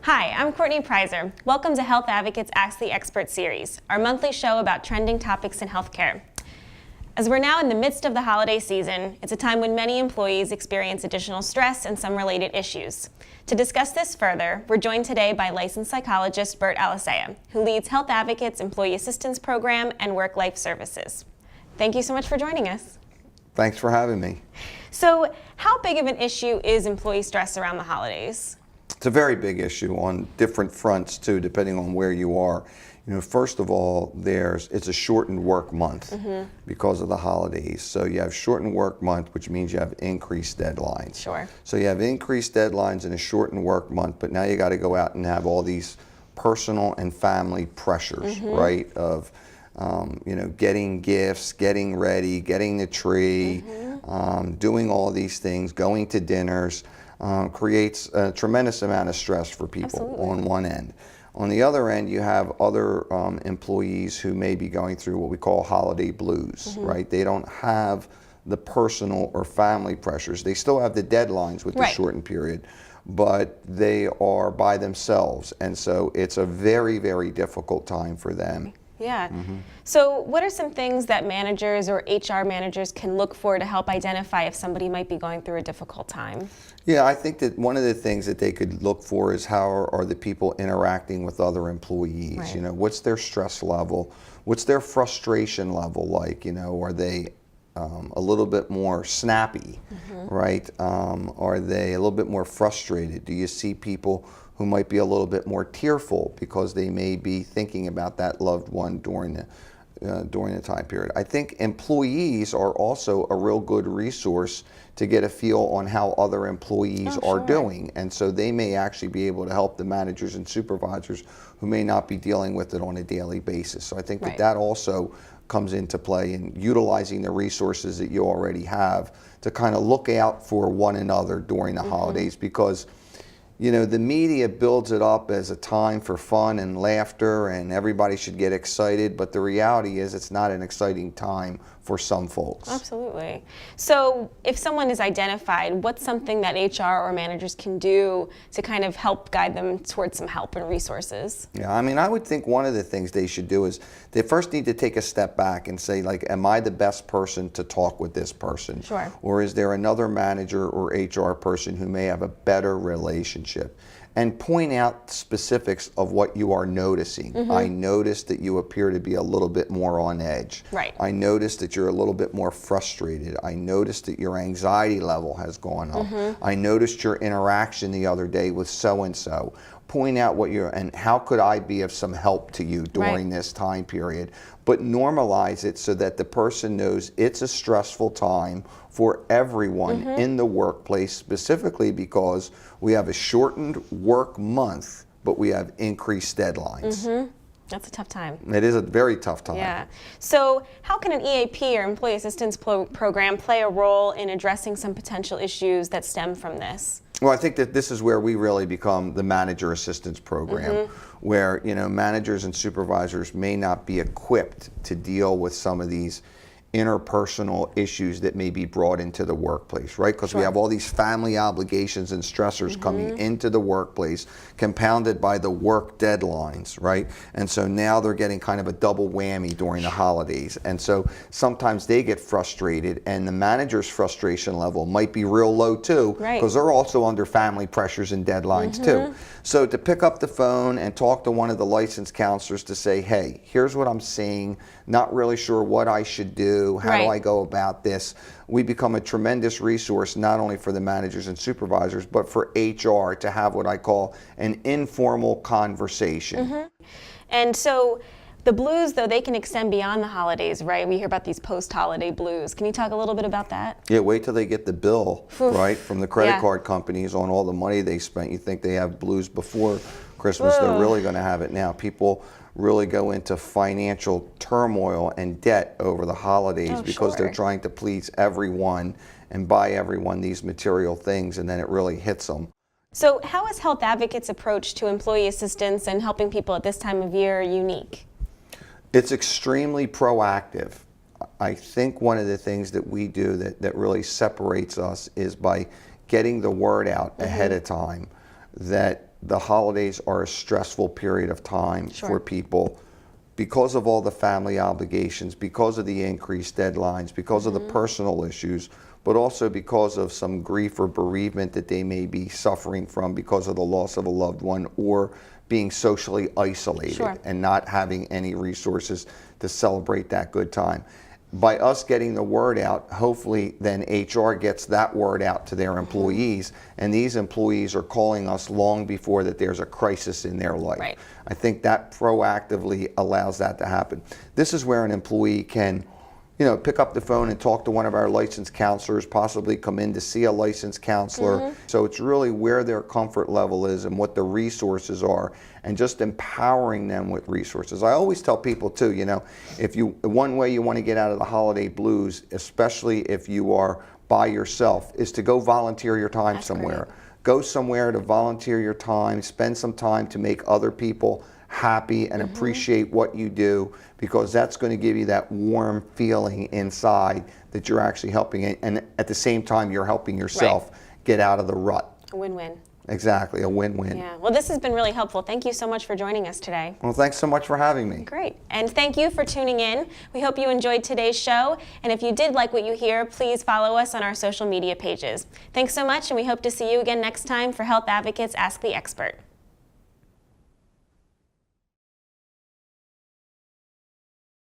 Hi, I'm Courtney Preiser. Welcome to Health Advocates Ask the Expert series, our monthly show about trending topics in healthcare. As we're now in the midst of the holiday season, it's a time when many employees experience additional stress and some related issues. To discuss this further, we're joined today by licensed psychologist Bert Alicea, who leads Health Advocates Employee Assistance Program and Work-Life Services. Thank you so much for joining us. Thanks for having me. So, how big of an issue is employee stress around the holidays? It's a very big issue on different fronts too, depending on where you are. First of all, it's a shortened work month because of the holidays. So you have shortened work month, which means you have increased deadlines. Sure. So you have increased deadlines in a shortened work month, but now you got to go out and have all these personal and family pressures, right? Of getting gifts, getting ready, getting the tree, doing all these things, going to dinners. Creates a tremendous amount of stress for people. Absolutely. On one end. On the other end, you have other employees who may be going through what we call holiday blues, right? They don't have the personal or family pressures. They still have the deadlines with the shortened period, but they are by themselves. And so it's a very, very difficult time for them. Yeah. So what are some things that managers or HR managers can look for to help identify if somebody might be going through a difficult time? Yeah, I think that one of the things that they could look for is how are the people interacting with other employees? Right. What's their stress level? What's their frustration level like? Are they a little bit more snappy, right? Are they a little bit more frustrated? Do you see people who might be a little bit more tearful because they may be thinking about that loved one during the time period? I think employees are also a real good resource to get a feel on how other employees are doing. And so they may actually be able to help the managers and supervisors who may not be dealing with it on a daily basis. So I think that also comes into play in utilizing the resources that you already have to kind of look out for one another during the holidays, because the media builds it up as a time for fun and laughter and everybody should get excited, but the reality is it's not an exciting time for some folks. Absolutely. So if someone is identified, what's something that HR or managers can do to kind of help guide them towards some help and resources? Yeah, I would think one of the things they should do is they first need to take a step back and say, am I the best person to talk with this person? Sure. Or is there another manager or HR person who may have a better relationship? And point out specifics of what you are noticing. I noticed that you appear to be a little bit more on edge. Right. I noticed that you're a little bit more frustrated. I noticed that your anxiety level has gone up. I noticed your interaction the other day with so-and-so. Point out and how could I be of some help to you during this time period, but normalize it so that the person knows it's a stressful time for everyone in the workplace, specifically because we have a shortened work month, but we have increased deadlines. That's a tough time. It is a very tough time. Yeah. So how can an EAP or Employee Assistance Program play a role in addressing some potential issues that stem from this? Well, I think that this is where we really become the manager assistance program, where managers and supervisors may not be equipped to deal with some of these interpersonal issues that may be brought into the workplace, right? Because we have all these family obligations and stressors coming into the workplace, compounded by the work deadlines, right? And so now they're getting kind of a double whammy during the holidays. And so sometimes they get frustrated, and the manager's frustration level might be real low too, because they're also under family pressures and deadlines too. So to pick up the phone and talk to one of the licensed counselors to say, hey, here's what I'm seeing, not really sure what I should do, how do I go about this? We become a tremendous resource not only for the managers and supervisors, but for HR to have what I call an informal conversation. And so the blues, though, they can extend beyond the holidays, right? We hear about these post-holiday blues. Can you talk a little bit about that? Yeah, wait till they get the bill, right, from the credit card companies on all the money they spent. You think they have blues before Christmas, they're really going to have it now. People really go into financial turmoil and debt over the holidays because they're trying to please everyone and buy everyone these material things, and then it really hits them. So how is Health Advocates' approach to employee assistance and helping people at this time of year unique? It's extremely proactive. I think one of the things that we do that really separates us is by getting the word out ahead of time that the holidays are a stressful period of time for people because of all the family obligations, because of the increased deadlines, because of the personal issues, but also because of some grief or bereavement that they may be suffering from because of the loss of a loved one, or being socially isolated and not having any resources to celebrate that good time. By us getting the word out, hopefully then HR gets that word out to their employees, and these employees are calling us long before that there's a crisis in their life. Right. I think that proactively allows that to happen. This is where an employee can, pick up the phone and talk to one of our licensed counselors, possibly come in to see a licensed counselor. So it's really where their comfort level is and what the resources are, and just empowering them with resources. I always tell people too, one way you want to get out of the holiday blues, especially if you are by yourself, is to go volunteer your time somewhere. Great. Go somewhere to volunteer your time, spend some time to make other people happy and appreciate what you do, because that's going to give you that warm feeling inside that you're actually helping it, and at the same time you're helping yourself get out of the rut. A win-win. Exactly, a win-win. Yeah, well, this has been really helpful. Thank you so much for joining us today. Well, thanks so much for having me. Great, and thank you for tuning in. We hope you enjoyed today's show, and if you did like what you hear, please follow us on our social media pages. Thanks so much, and we hope to see you again next time for Health Advocates Ask the Expert.